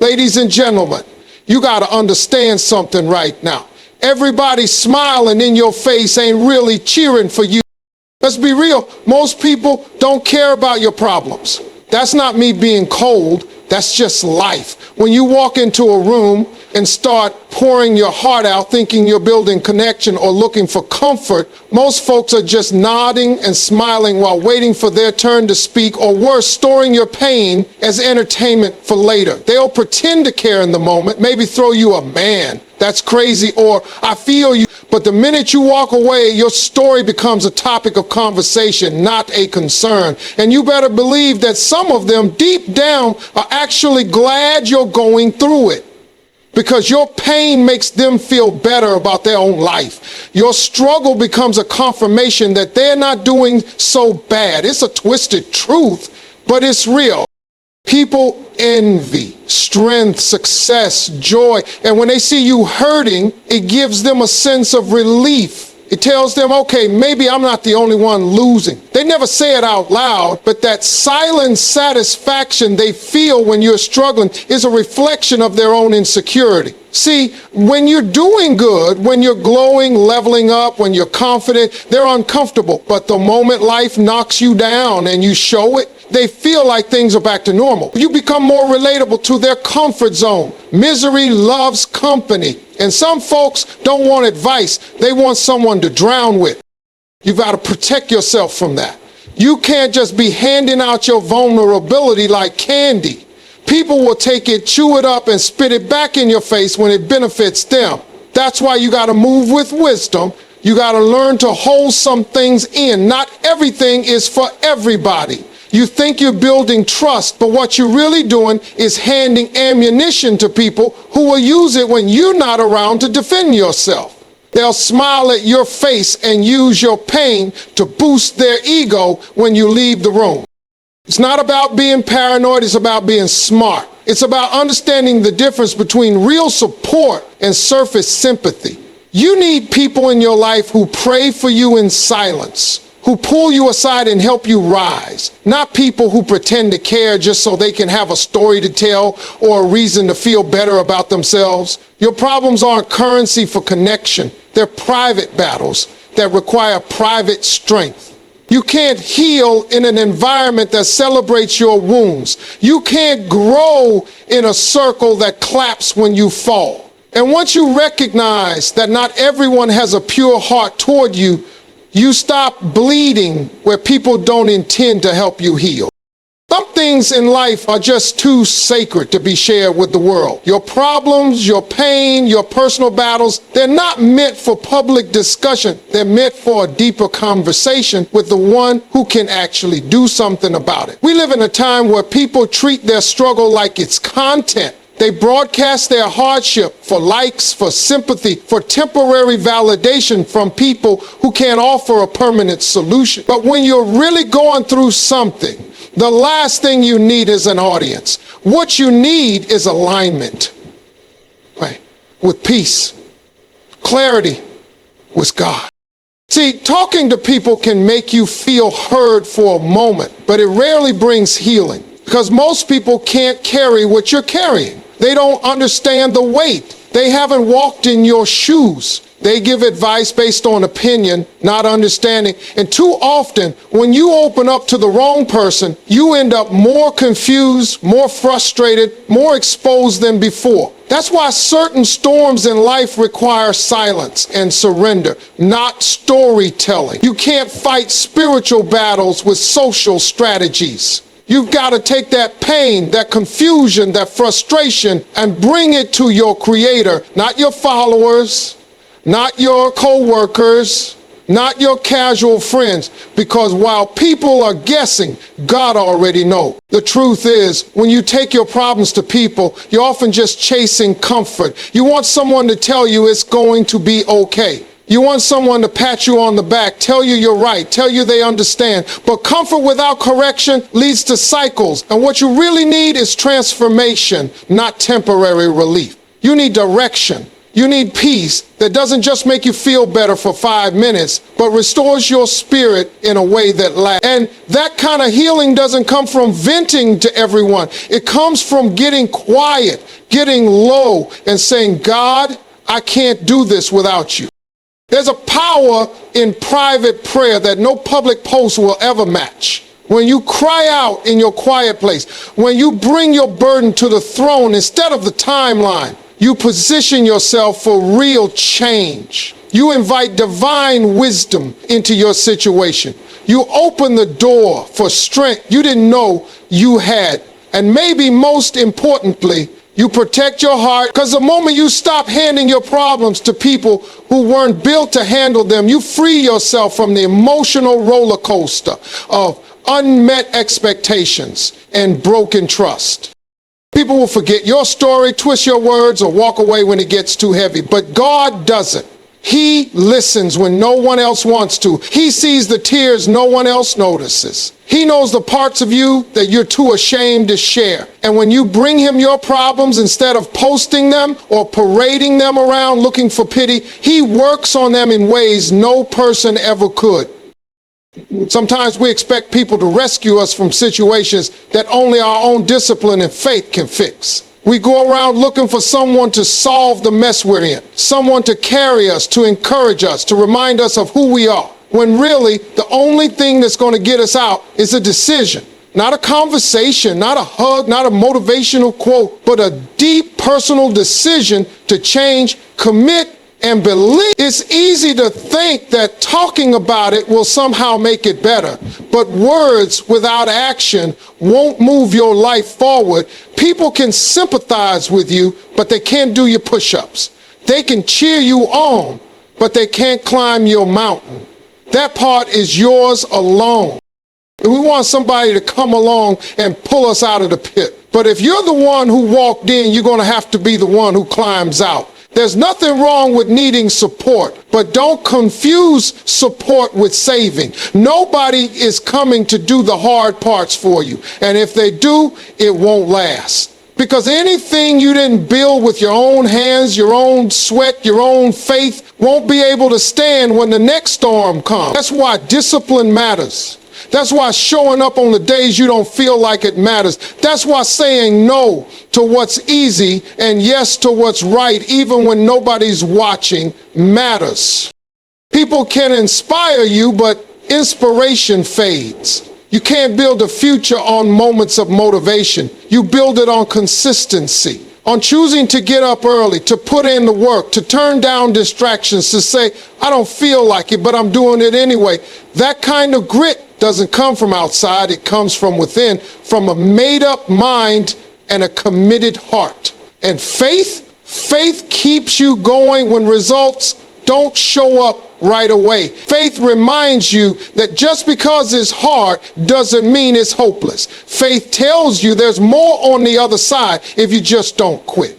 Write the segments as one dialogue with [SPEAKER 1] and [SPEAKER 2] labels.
[SPEAKER 1] Ladies and gentlemen, you got to understand something right now. Everybody smiling in your face ain't really cheering for you. Let's be real. Most people don't care about your problems. That's not me being cold. That's just life. When you walk into a room and start pouring your heart out, thinking you're building connection or looking for comfort, most folks are just nodding and smiling while waiting for their turn to speak, or worse, storing your pain as entertainment for later. They'll pretend to care in the moment, maybe throw you a "man, that's crazy," or "I feel you." But the minute you walk away, your story becomes a topic of conversation, not a concern. And you better believe that some of them deep down are actually glad you're going through it, because your pain makes them feel better about their own life. Your struggle becomes a confirmation that they're not doing so bad. It's a twisted truth, but it's real. People envy strength, success, joy, and when they see you hurting, it gives them a sense of relief. It tells them, okay, maybe I'm not the only one losing. They never say it out loud, but that silent satisfaction they feel when you're struggling is a reflection of their own insecurity. See, when you're doing good, when you're glowing, leveling up, when you're confident, they're uncomfortable. But the moment life knocks you down and you show it, they feel like things are back to normal. You become more relatable to their comfort zone. Misery loves company. And some folks don't want advice. They want someone to drown with. You've got to protect yourself from that. You can't just be handing out your vulnerability like candy. People will take it, chew it up, and spit it back in your face when it benefits them. That's why you got to move with wisdom. You got to learn to hold some things in. Not everything is for everybody. You think you're building trust, but what you're really doing is handing ammunition to people who will use it when you're not around to defend yourself. They'll smile at your face and use your pain to boost their ego when you leave the room. It's not about being paranoid, it's about being smart. It's about understanding the difference between real support and surface sympathy. You need people in your life who pray for you in silence, who pull you aside and help you rise, not people who pretend to care just so they can have a story to tell or a reason to feel better about themselves. Your problems aren't currency for connection. They're private battles that require private strength. You can't heal in an environment that celebrates your wounds. You can't grow in a circle that claps when you fall. And once you recognize that not everyone has a pure heart toward you, you stop bleeding where people don't intend to help you heal. Some things in life are just too sacred to be shared with the world. Your problems, your pain, your personal battles, they're not meant for public discussion. They're meant for a deeper conversation with the one who can actually do something about it. We live in a time where people treat their struggle like it's content. They broadcast their hardship for likes, for sympathy, for temporary validation from people who can't offer a permanent solution. But when you're really going through something, the last thing you need is an audience. What you need is alignment, right? With peace, clarity with God. See, talking to people can make you feel heard for a moment, but it rarely brings healing, because most people can't carry what you're carrying. They don't understand the weight. They haven't walked in your shoes. They give advice based on opinion, not understanding. And too often, when you open up to the wrong person, you end up more confused, more frustrated, more exposed than before. That's why certain storms in life require silence and surrender, not storytelling. You can't fight spiritual battles with social strategies. You've got to take that pain, that confusion, that frustration, and bring it to your Creator, not your followers, not your co-workers, not your casual friends, because while people are guessing, God already knows. The truth is, when you take your problems to people, you're often just chasing comfort. You want someone to tell you it's going to be okay. You want someone to pat you on the back, tell you you're right, tell you they understand. But comfort without correction leads to cycles. And what you really need is transformation, not temporary relief. You need direction. You need peace that doesn't just make you feel better for 5 minutes, but restores your spirit in a way that lasts. And that kind of healing doesn't come from venting to everyone. It comes from getting quiet, getting low, and saying, God, I can't do this without you. There's a power in private prayer that no public post will ever match. When you cry out in your quiet place, when you bring your burden to the throne instead of the timeline, you position yourself for real change. You invite divine wisdom into your situation. You open the door for strength you didn't know you had. And maybe most importantly, you protect your heart, because the moment you stop handing your problems to people who weren't built to handle them, you free yourself from the emotional roller coaster of unmet expectations and broken trust. People will forget your story, twist your words, or walk away when it gets too heavy. But God doesn't. He listens when no one else wants to. He sees the tears no one else notices. He knows the parts of you that you're too ashamed to share. And when you bring him your problems instead of posting them or parading them around looking for pity, he works on them in ways no person ever could. Sometimes we expect people to rescue us from situations that only our own discipline and faith can fix. We go around looking for someone to solve the mess we're in, someone to carry us, to encourage us, to remind us of who we are, when really the only thing that's going to get us out is a decision. Not a conversation, not a hug, not a motivational quote, but a deep personal decision to change, commit, and believe. It's easy to think that talking about it will somehow make it better, but words without action won't move your life forward. People can sympathize with you, but they can't do your push-ups. They can cheer you on, but they can't climb your mountain. That part is yours alone. We want somebody to come along and pull us out of the pit. But if you're the one who walked in, you're going to have to be the one who climbs out. There's nothing wrong with needing support, but don't confuse support with saving. Nobody is coming to do the hard parts for you. And if they do, it won't last. Because anything you didn't build with your own hands, your own sweat, your own faith, won't be able to stand when the next storm comes. That's why discipline matters. That's why showing up on the days you don't feel like it matters. That's why saying no to what's easy and yes to what's right, even when nobody's watching, matters. People can inspire you, but inspiration fades. You can't build a future on moments of motivation. You build it on consistency, on choosing to get up early, to put in the work, to turn down distractions, to say, I don't feel like it, but I'm doing it anyway. That kind of grit doesn't come from outside. It comes from within, from a made-up mind and a committed heart. And faith keeps you going when results don't show up right away. Faith reminds you that just because it's hard doesn't mean it's hopeless. Faith tells you there's more on the other side if you just don't quit.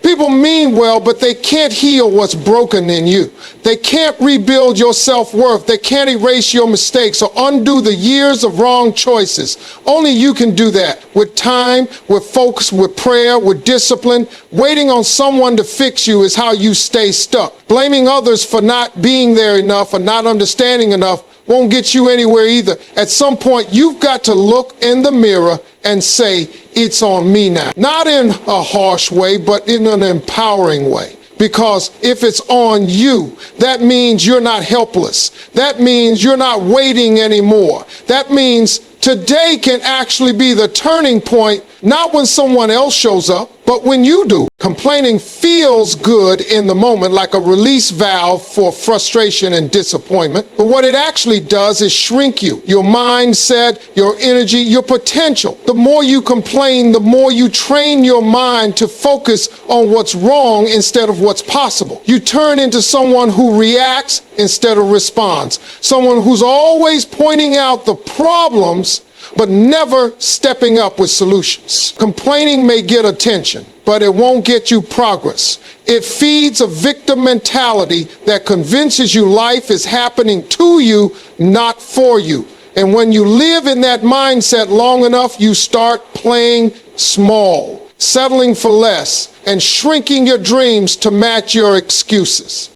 [SPEAKER 1] People mean well, but they can't heal what's broken in you. They can't rebuild your self-worth. They can't erase your mistakes or undo the years of wrong choices. Only you can do that with time, with focus, with prayer, with discipline. Waiting on someone to fix you is how you stay stuck. Blaming others for not being there enough or not understanding enough won't get you anywhere either. At some point, you've got to look in the mirror and say, it's on me now. Not in a harsh way, but in an empowering way. Because if it's on you, that means you're not helpless. That means you're not waiting anymore. That means today can actually be the turning point, not when someone else shows up, but when you do. Complaining feels good in the moment, like a release valve for frustration and disappointment. But what it actually does is shrink you, your mindset, your energy, your potential. The more you complain, the more you train your mind to focus on what's wrong instead of what's possible. You turn into someone who reacts instead of responds. Someone who's always pointing out the problems but never stepping up with solutions. Complaining may get attention, but it won't get you progress. It feeds a victim mentality that convinces you life is happening to you, not for you. And when you live in that mindset long enough, you start playing small, settling for less, and shrinking your dreams to match your excuses.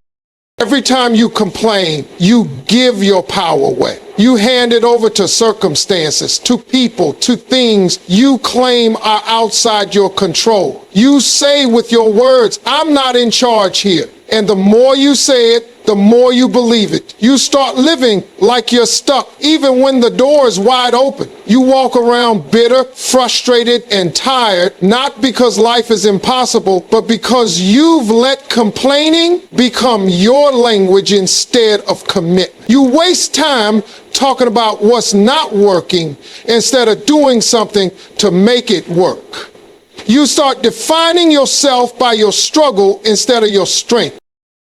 [SPEAKER 1] Every time you complain, you give your power away. You hand it over to circumstances, to people, to things you claim are outside your control. You say with your words, "I'm not in charge here." And the more you say it, the more you believe it. You start living like you're stuck, even when the door is wide open. You walk around bitter, frustrated, and tired, not because life is impossible, but because you've let complaining become your language instead of commitment. You waste time talking about what's not working instead of doing something to make it work. You start defining yourself by your struggle instead of your strength.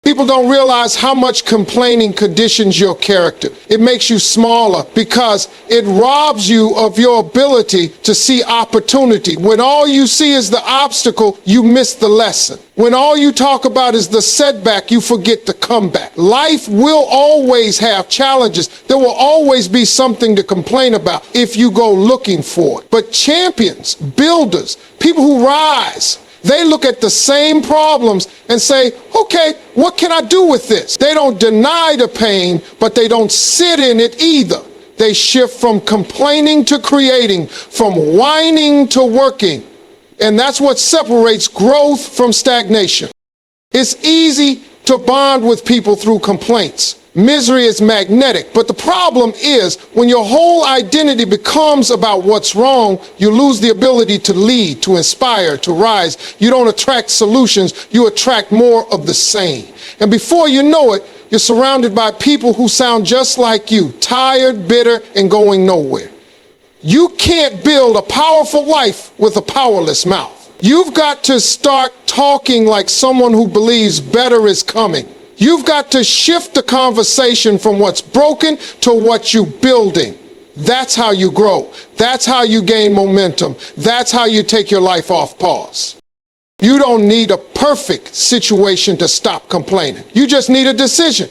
[SPEAKER 1] People don't realize how much complaining conditions your character. It makes you smaller because it robs you of your ability to see opportunity. When all you see is the obstacle, you miss the lesson. When all you talk about is the setback, you forget the comeback. Life will always have challenges. There will always be something to complain about if you go looking for it. But champions, builders, people who rise, they look at the same problems and say, okay, what can I do with this? They don't deny the pain, but they don't sit in it either. They shift from complaining to creating, from whining to working. And that's what separates growth from stagnation. It's easy to bond with people through complaints. Misery is magnetic, but the problem is when your whole identity becomes about what's wrong, you lose the ability to lead, to inspire, to rise. You don't attract solutions, you attract more of the same. And before you know it, you're surrounded by people who sound just like you, tired, bitter, and going nowhere. You can't build a powerful life with a powerless mouth. You've got to start talking like someone who believes better is coming. You've got to shift the conversation from what's broken to what you're building. That's how you grow. That's how you gain momentum. That's how you take your life off pause. You don't need a perfect situation to stop complaining. You just need a decision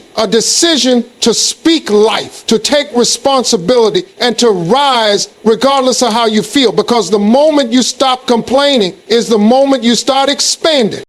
[SPEAKER 1] to speak life, to take responsibility, and to rise regardless of how you feel. Because the moment you stop complaining is the moment you start expanding.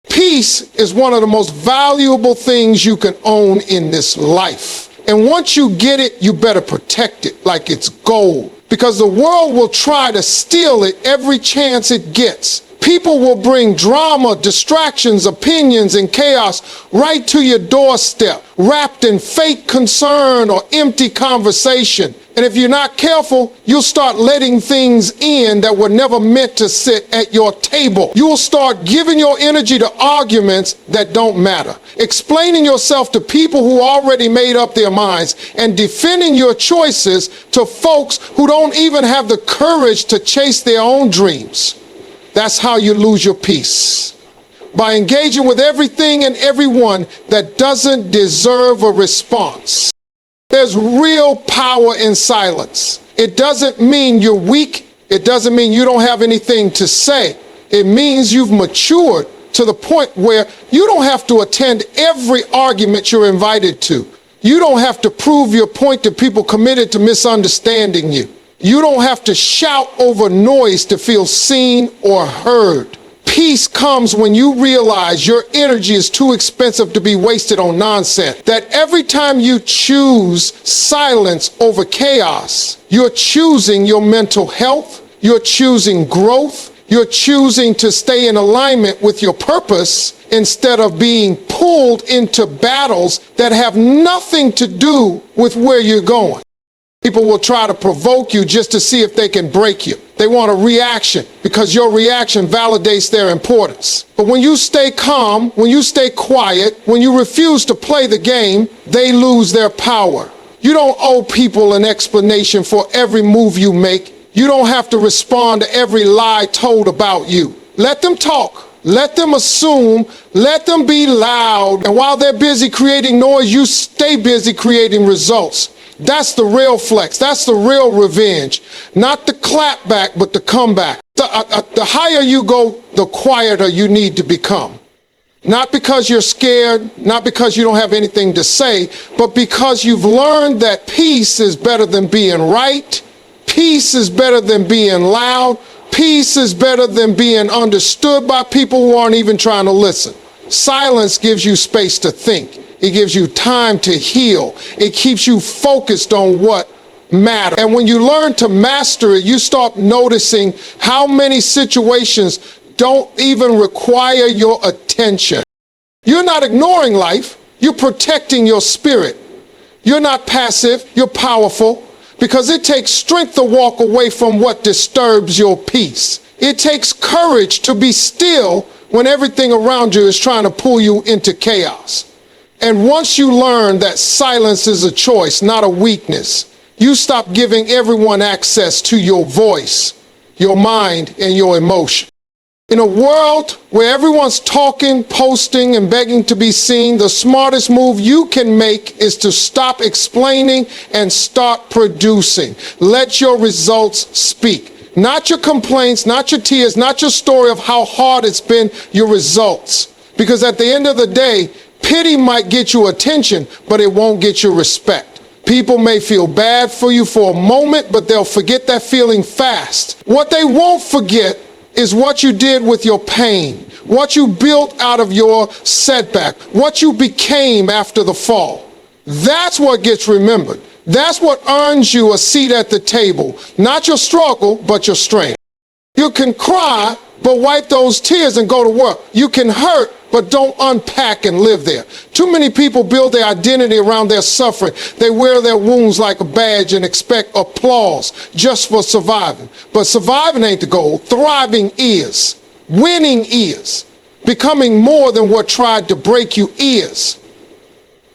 [SPEAKER 1] Peace is one of the most valuable things you can own in this life. And once you get it, you better protect it like it's gold. Because the world will try to steal it every chance it gets. People will bring drama, distractions, opinions, and chaos right to your doorstep, wrapped in fake concern or empty conversation. And if you're not careful, you'll start letting things in that were never meant to sit at your table. You'll start giving your energy to arguments that don't matter, explaining yourself to people who already made up their minds, and defending your choices to folks who don't even have the courage to chase their own dreams. That's how you lose your peace. By engaging with everything and everyone that doesn't deserve a response. There's real power in silence. It doesn't mean you're weak. It doesn't mean you don't have anything to say. It means you've matured to the point where you don't have to attend every argument you're invited to. You don't have to prove your point to people committed to misunderstanding you. You don't have to shout over noise to feel seen or heard. Peace comes when you realize your energy is too expensive to be wasted on nonsense. That every time you choose silence over chaos, you're choosing your mental health, you're choosing growth, you're choosing to stay in alignment with your purpose instead of being pulled into battles that have nothing to do with where you're going. People will try to provoke you just to see if they can break you. They want a reaction because your reaction validates their importance. But when you stay calm, when you stay quiet, when you refuse to play the game, they lose their power. You don't owe people an explanation for every move you make. You don't have to respond to every lie told about you. Let them talk. Let them assume. Let them be loud. And while they're busy creating noise, you stay busy creating results. That's the real flex. That's the real revenge. Not the clap back, but the comeback. The higher you go, the quieter you need to become. Not because you're scared, not because you don't have anything to say, but because you've learned that peace is better than being right. Peace is better than being loud. Peace is better than being understood by people who aren't even trying to listen. Silence gives you space to think. It gives you time to heal. It keeps you focused on what matters. And when you learn to master it, you start noticing how many situations don't even require your attention. You're not ignoring life. You're protecting your spirit. You're not passive. You're powerful, because it takes strength to walk away from what disturbs your peace. It takes courage to be still when everything around you is trying to pull you into chaos. And once you learn that silence is a choice, not a weakness, you stop giving everyone access to your voice, your mind, and your emotion. In a world where everyone's talking, posting, and begging to be seen, the smartest move you can make is to stop explaining and start producing. Let your results speak. Not your complaints, not your tears, not your story of how hard it's been, your results. Because at the end of the day, pity might get you attention, but it won't get you respect. People may feel bad for you for a moment, but they'll forget that feeling fast. What they won't forget is what you did with your pain, what you built out of your setback, what you became after the fall. That's what gets remembered. That's what earns you a seat at the table. Not your struggle, but your strength. You can cry, but wipe those tears and go to work. You can hurt, but don't unpack and live there. Too many people build their identity around their suffering. They wear their wounds like a badge and expect applause just for surviving. But surviving ain't the goal. Thriving is. Winning is. Becoming more than what tried to break you is.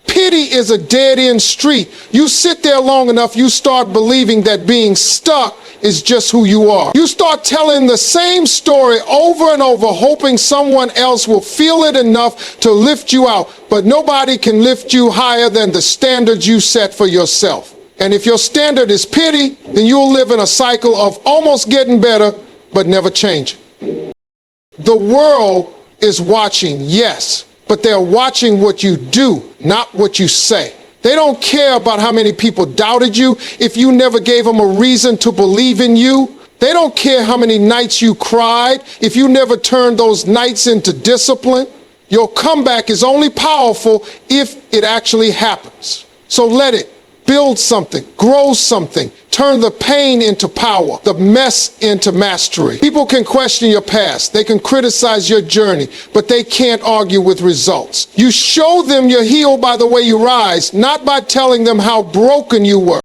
[SPEAKER 1] Pity is a dead-end street. You sit there long enough, you start believing that being stuck is just who you are. You start telling the same story over and over, hoping someone else will feel it enough to lift you out. But nobody can lift you higher than the standards you set for yourself. And if your standard is pity, then you'll live in a cycle of almost getting better, but never changing. The world is watching, yes, but they're watching what you do, not what you say. They don't care about how many people doubted you if you never gave them a reason to believe in you. They don't care how many nights you cried if you never turned those nights into discipline. Your comeback is only powerful if it actually happens. So let it. Build something, grow something, turn the pain into power, the mess into mastery. People can question your past, they can criticize your journey, but they can't argue with results. You show them you're healed by the way you rise, not by telling them how broken you were.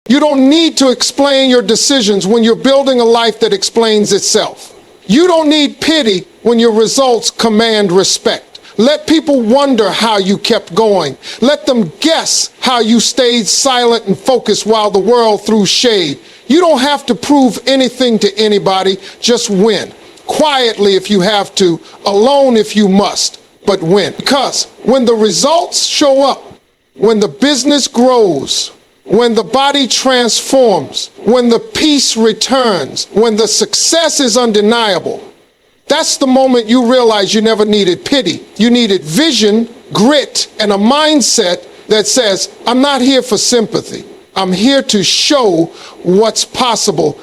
[SPEAKER 1] You don't need to explain your decisions when you're building a life that explains itself. You don't need pity when your results command respect. Let people wonder how you kept going. Let them guess how you stayed silent and focused while the world threw shade. You don't have to prove anything to anybody, just win. Quietly if you have to, alone if you must, but win. Because when the results show up, when the business grows, when the body transforms, when the peace returns, when the success is undeniable, that's the moment you realize you never needed pity. You needed vision, grit, and a mindset that says, I'm not here for sympathy. I'm here to show what's possible